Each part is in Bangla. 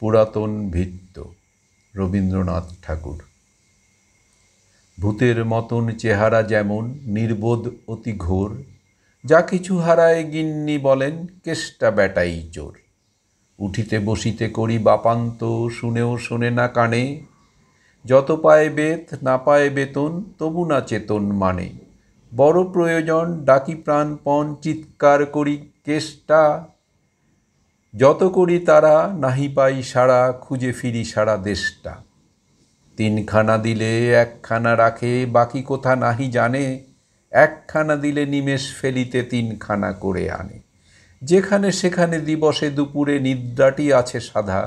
পুরাতন ভিত্ত রবীন্দ্রনাথ ঠাকুর। ভূতের মতন চেহারা যেমন নির্বোধ অতি ঘোর, যা কিছু হারায় গিন্নি বলেন কেষ্টা বেটাই চোর। উঠিতে বসিতে করি বাপান্ত, শুনেও শোনে না কানে, যত পায় বেত না পায় বেতন, তবু না চেতন মানে। বড় প্রয়োজন ডাকি প্রাণপণ, চিৎকার করি কেষ্টা, যত করি তারা নাহি পাই সাড়া, খুঁজে ফিরি সারা দেশটা। তিনখানা দিলে একখানা রাখে, বাকি কোথা নাহি জানে, একখানা দিলে নিমেষ ফেলিতে তিনখানা করে আনে। যেখানে সেখানে দিবসে দুপুরে নিদ্রাটি আছে সাধা,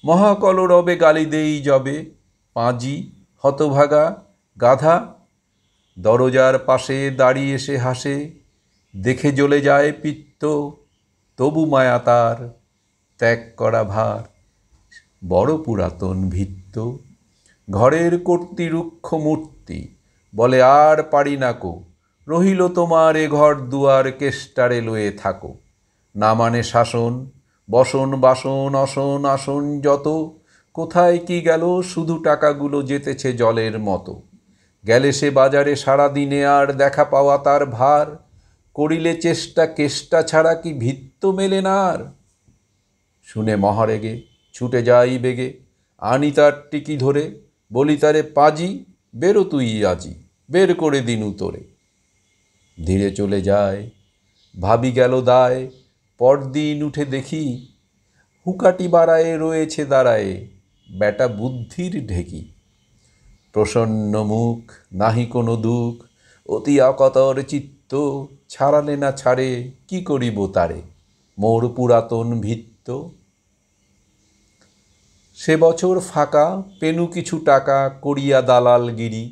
মহাকলরবে গালি দেই যবে, পাঁজি হতভাগা গাধা। দরজার পাশে দাঁড়িয়ে সে হাসে, দেখে জ্বলে যায় পিত্ত, তবু মায়া তার ত্যাগ করা ভার। বড় পুরাতন ভিত্ত, ঘরের কর্তৃরুক্ষ মূর্তি, বলে আর পারি নাকো, রহিল তোমার এ ঘর দুয়ার, কেষ্টারে লয়ে থাকো। না মানে শাসন, বসন বাসন অসন আসন যত, কোথায় কি গেল শুধু টাকাগুলো যেতেছে জলের মতো। গেলে সে বাজারে সারা দিনে আর দেখা পাওয়া তার ভার, করিলে চেষ্টা কেষ্টা ছাড়া কি ভিত্ত মেলে না আর। শুনে মহারেগে ছুটে যাই বেগে, আনি তার টিকি ধরে, বলি তারে পাজি বেরো তুই আজি, বের করে দিনু তোরে। ধীরে চলে যায়, ভাবি গেল দায়, পরদিন উঠে দেখি, হুকাটি বাড়ায়ে রয়েছে দাঁড়ায়ে বেটা বুদ্ধির ঢেকি। প্রসন্ন মুখ, নাহি কোনো দুঃখ, অতি অকাতর চিত্ত, ছাড়ালে না ছাড়ে কি করিব তারে, মোর পুরাতন ভিত্ত। সে বছর ফাঁকা পেনু কিছু টাকা, করিয়া দালালগিরি,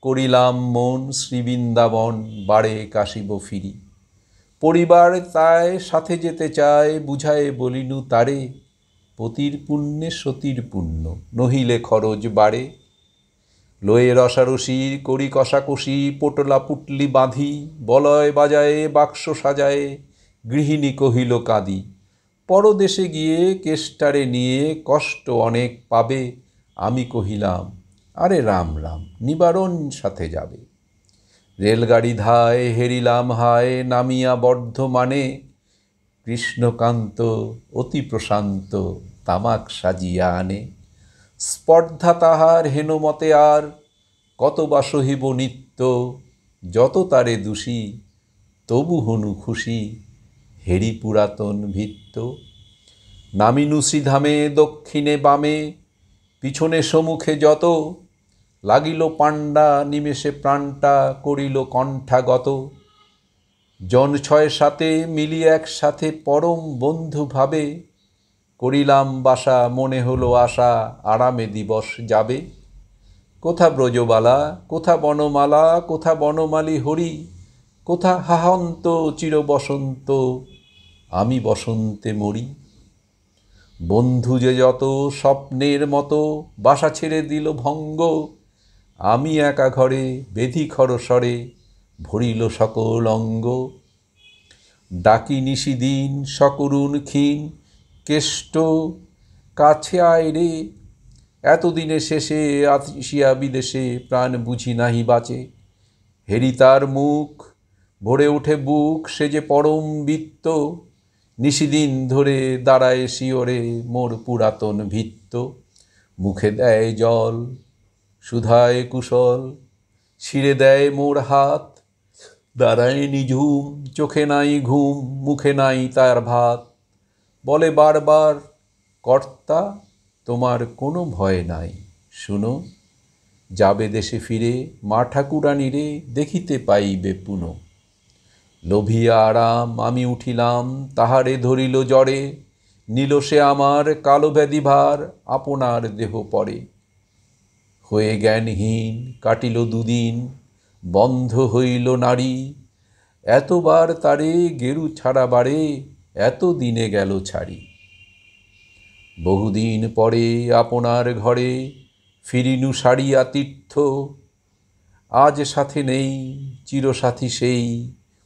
করিলাম মন শ্রীবৃন্দাবন, বাড়ে কাশিব ফিরি। পরিবার তাই সাথে যেতে চায়, বুঝায়ে বলিনু তারে, পতির পুণ্যে সতীর পুণ্য, নহিলে খরচ বাড়ে। লয়ে রসারসির করি কষাকষি, পোটলা পুটলি বাঁধি, বলয় বাজায়ে বাক্স সাজায়ে, গৃহিণী কহিল কাঁদি। পরদেশে গিয়ে কেষ্টারে নিয়ে কষ্ট অনেক পাবে, আমি কহিলাম আরে রাম রাম, নিবারণ সাথে যাবে। রেলগাড়ি ধায় হেরিলাম হায়, নামিয়া বর্ধমানে, কৃষ্ণকান্ত অতি প্রশান্ত তামাক সাজিয়া আনে। স্পর্ধা তাহার হেনমতে আর, কত বা সহিব নিত্য, যত তারে দোষী তবু হনু খুশি, হেরি পুরাতন ভিত্ত। নামিনু শ্রীধামে দক্ষিণে বামে, পিছনে সম্মুখে যত, লাগিল পাণ্ডা নিমেষে প্রাণটা করিল কণ্ঠাগত। জন ৬-৭ মিলি একসাথে পরম বন্ধু ভাবে, করিলাম বাসা মনে হলো আশা আরামে দিবস যাবে। কোথা ব্রজবালা, কোথা বনমালা, কোথা বনমালী হরি, কোথা হাহন্ত চির বসন্ত, আমি বসন্তে মরি। বন্ধু যে যত স্বপ্নের মতো, বাসা ছেড়ে দিল ভঙ্গ, আমি একা ঘরে বেধি খরস্বরে, ভরিল সকল অঙ্গ। ডাকি নিশিদিন সকরুণ ক্ষীণ, কেষ্ট কাছে আয় রে, এতদিনে শেষে আসিয়া বিদেশে, প্রাণ বুঝি নাহি বাঁচে। হেরি তার মুখ, ভরে ওঠে বুক, সে যে পরম বিত্ত, নিশিদিন ধরে দাঁড়ায় শিওরে মোর পুরাতন ভিত্ত। মুখে দেয় জল, সুধায় কুশল, ছিঁড়ে দেয় মোর হাত, দাঁড়ায় নিঝুম, চোখে নাই ঘুম, মুখে নাই তার ভাত। বলে বারবার কর্তা তোমার কোনো ভয় নাই, শুনো, যাবে দেশে ফিরে, মা ঠাকুরানীরে দেখিতে পাইবে পুনঃ। লোভিয়া আরাম আমি উঠিলাম, তাহারে ধরিল জ্বরে, নিল সে আমার কালো ব্যাধি ভার, আপনার দেহ পরে। হয়ে জ্ঞানহীন কাটিল দুদিন, বন্ধ হইল নাড়ি, এতবার তারে গেরু ছাড়া বারে, এত দিনে গেল ছাড়ি। বহুদিন পরে আপনার ঘরে, ফিরিনু সারিয়া তীর্থ, আজ সাথে নেই চিরসাথী সেই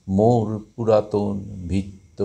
মোর পুরাতন ভিত্ত।